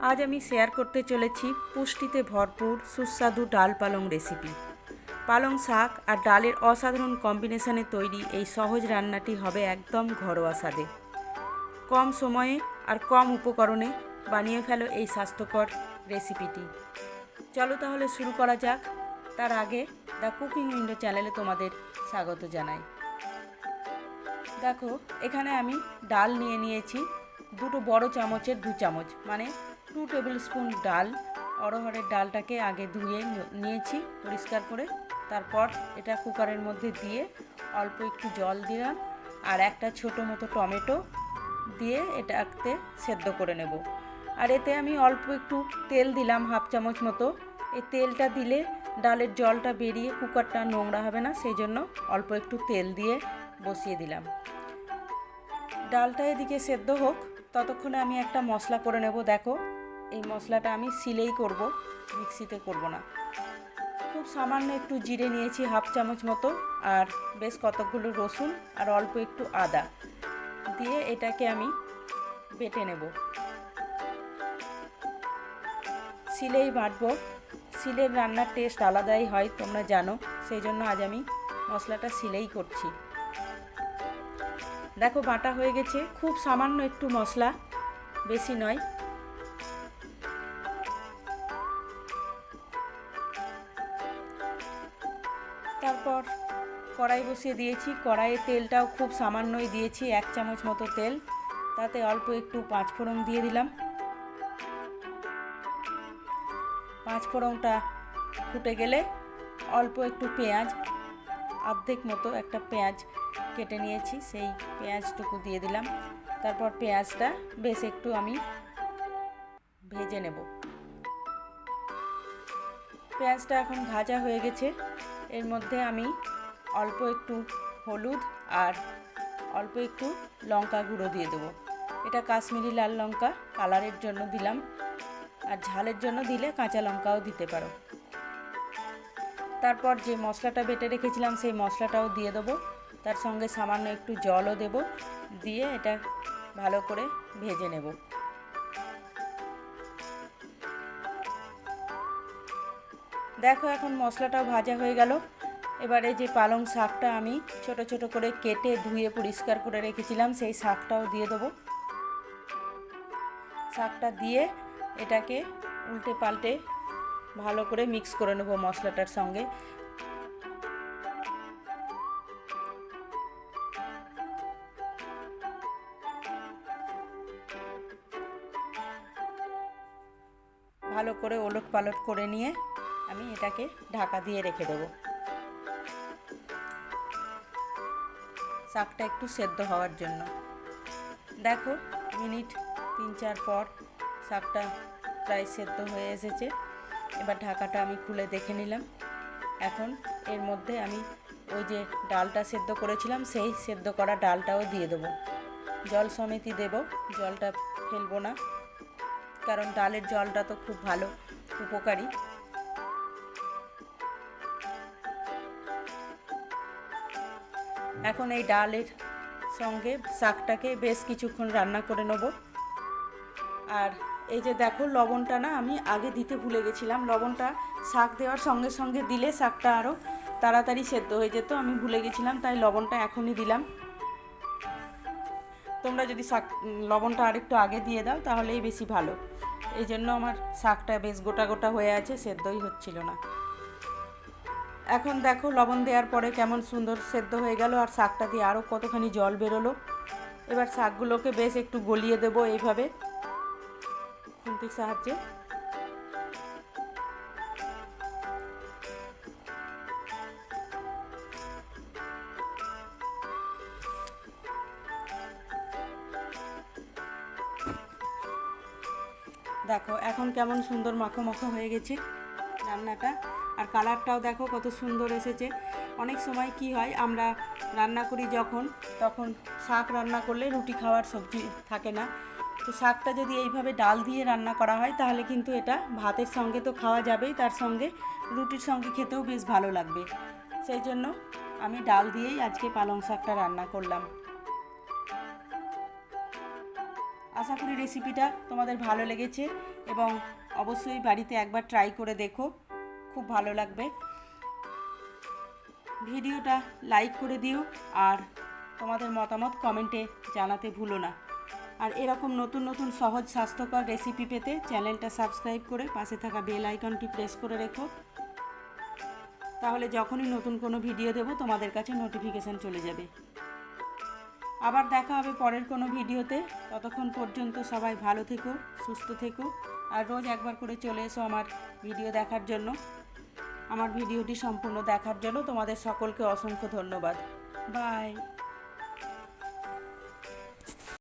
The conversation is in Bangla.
আজ আমি শেয়ার করতে চলেছি পুষ্টিতে ভরপুর সুস্বাদু ডাল পালং রেসিপি। পালং শাক আর ডালের অসাধারণ কম্বিনেশনে তৈরি এই সহজ রান্নাটি হবে একদম ঘরোয়া স্বাদে। কম সময়ে আর কম উপকরণে বানিয়ে ফেলো এই স্বাস্থ্যকর রেসিপিটি। চলো তাহলে শুরু করা যাক। তার আগে দ্য কুকিং উইন্ডো চ্যানেলে তোমাদের স্বাগত জানাই। দেখো, এখানে আমি ডাল নিয়েছি দুটো বড় চামচের 2 চামচ, মানে 2 টেবিল স্পুন ডাল। অড়হরের ডালটাকে আগে ধুয়ে নিয়েছি পরিষ্কার করে। তারপর এটা কুকারের মধ্যে দিয়ে অল্প একটু জল দিলাম আর একটা ছোটো মতো টমেটো দিয়ে এটাতে সেদ্ধ করে নেব। আর এতে আমি অল্প একটু তেল দিলাম, হাফ চামচ মতো। এই তেলটা দিলে ডালের জলটা বেরিয়ে কুকারটা নোংরা হবে না, সেই জন্য অল্প একটু তেল দিয়ে বসিয়ে দিলাম। ডালটা এদিকে সেদ্ধ হোক, ততক্ষণে আমি একটা মশলা করে নেব। দেখো, এই মশলাটা আমি শিলেই করব, মিক্সিতে করব না। খুব সামান্য একটু জিরে নিয়েছি হাফ চামচ মতো, আর বেশ কতকগুলো রসুন আর অল্প একটু আদা দিয়ে এটাকে আমি বেটে নেব। শিলেই বাটবো, শিলের রান্নার টেস্ট আলাদাই হয়, তোমরা জানো। সেই জন্য আজ আমি মশলাটা শিলেই করছি। দেখো, বাটা হয়ে গেছে। খুব সামান্য একটু মশলা, বেশি নয়। তারপর কড়াই বসিয়ে দিয়েছি। কড়াইয়ে তেলটাও খুব সামান্যই দিয়েছি, 1 চামচ মতো তেল। তাতে অল্প একটু 5 ফোড়ন দিয়ে দিলাম। 5 ফোড়নটা ফুটে গেলে অল্প একটু পেঁয়াজ, অর্ধেক মতো একটা পেঁয়াজ কেটে নিয়েছি, সেই পেঁয়াজটুকু দিয়ে দিলাম। তারপর পেঁয়াজটা বেশ একটু আমি ভেজে নেব। পেঁয়াজটা এখন ভাজা হয়ে গেছে। এর মধ্যে আমি অল্প একটু হলুদ আর অল্প একটু লঙ্কা গুঁড়ো দিয়ে দেবো। এটা কাশ্মীরি লাল লঙ্কা, কালারের জন্য দিলাম, আর ঝালের জন্য দিলে কাঁচা লঙ্কাও দিতে পারো। তারপর যে মশলাটা বেটে রেখেছিলাম সেই মশলাটাও দিয়ে দেবো, তার সঙ্গে সামান্য একটু জলও দেব, দিয়ে এটা ভালো করে ভেজে নেব। দেখো, এখন মশলাটাও ভাজা হয়ে গেল। এবারে যে পালং শাকটা আমি ছোট ছোট করে কেটে ধুয়ে পরিষ্কার করে রেখেছিলাম সেই শাকটাও দিয়ে দেবো। শাকটা দিয়ে এটাকে উল্টে পাল্টে ভালো করে মিক্স করে নেব মশলাটার সঙ্গে। ভালো করে ওলট পালট করে নিয়ে আমি এটাকে ঢাকা দিয়ে রেখে দেবো, শাকটা একটু সেদ্ধ হওয়ার জন্য। দেখো, মিনিট 3-4 পর শাকটা প্রায় সেদ্ধ হয়ে এসেছে। এবার ঢাকাটা আমি খুলে দেখে নিলাম। এখন এর মধ্যে আমি ওই যে ডালটা সেদ্ধ করেছিলাম সেই সেদ্ধ করা ডালটাও দিয়ে দেবো। জল সমেতই দেব, জলটা ফেলবো না, কারণ ডালের জলটা তো খুব ভালো, উপকারী। এখন এই ডালের সঙ্গে শাকটাকে বেশ কিছুক্ষণ রান্না করে নেব। আর এই যে দেখো, লবণটা না আমি আগে দিতে ভুলে গেছিলাম। লবণটা শাক দেওয়ার সঙ্গে সঙ্গে দিলে শাকটা আরও তাড়াতাড়ি সেদ্ধ হয়ে যেত, আমি ভুলে গেছিলাম, তাই লবণটা এখনই দিলাম। তোমরা যদি লবণটা আরেকটু আগে দিয়ে দাও তাহলেই বেশি ভালো। এই জন্য আমার শাকটা বেশ গোটা গোটা হয়ে আছে, সেদ্ধই হচ্ছিল না। এখন দেখো, লবণ দেওয়ার পরে কেমন সুন্দর সেদ্ধ হয়ে গেল, আর শাকটা দিয়ে আরও কতখানি জল বেরোলো। এবার শাকগুলোকে বেশ একটু গলিয়ে দেবো এইভাবে খুন্তির সাহায্যে। দেখো, এখন কেমন সুন্দর মাখো মাখো হয়ে গেছে রান্নাটা, আর কালারটাও দেখো কত সুন্দর এসেছে। অনেক সময় কি হয়, আমরা রান্না করি যখন, তখন শাক রান্না করলে রুটি খাওয়ার সবজি থাকে না। তো শাকটা যদি এইভাবে ডাল দিয়ে রান্না করা হয় তাহলে কিন্তু এটা ভাতের সঙ্গে তো খাওয়া যাবেই, তার সঙ্গে রুটির সঙ্গে খেতেও বেশ ভালো লাগবে। সেই জন্য আমি ডাল দিয়েই আজকে পালং শাকটা রান্না করলাম। আশা করি রেসিপিটা তোমাদের ভালো লেগেছে এবং অবশ্যই বাড়িতে একবার ট্রাই করে দেখো, খুব ভালো লাগবে। ভিডিওটা লাইক করে দিও আর তোমাদের মতামত কমেন্টে জানাতে ভুলো না। আর এরকম নতুন নতুন সহজ স্বাস্থ্যকর রেসিপি পেতে চ্যানেলটা সাবস্ক্রাইব করে পাশে থাকা বেল আইকনটি প্রেস করে রেখো, তাহলে যখনই নতুন কোনো ভিডিও দেব তোমাদের কাছে নোটিফিকেশান চলে যাবে। আবার দেখা হবে পরের কোনো ভিডিওতে। ততক্ষণ পর্যন্ত সবাই ভালো থেকো, সুস্থ থেকো আর রোজ একবার করে চলে এসো আমার ভিডিও দেখার জন্য। আমার ভিডিওটি সম্পূর্ণ দেখার জন্য তোমাদের সকলকে অসংখ্য ধন্যবাদ। বাই।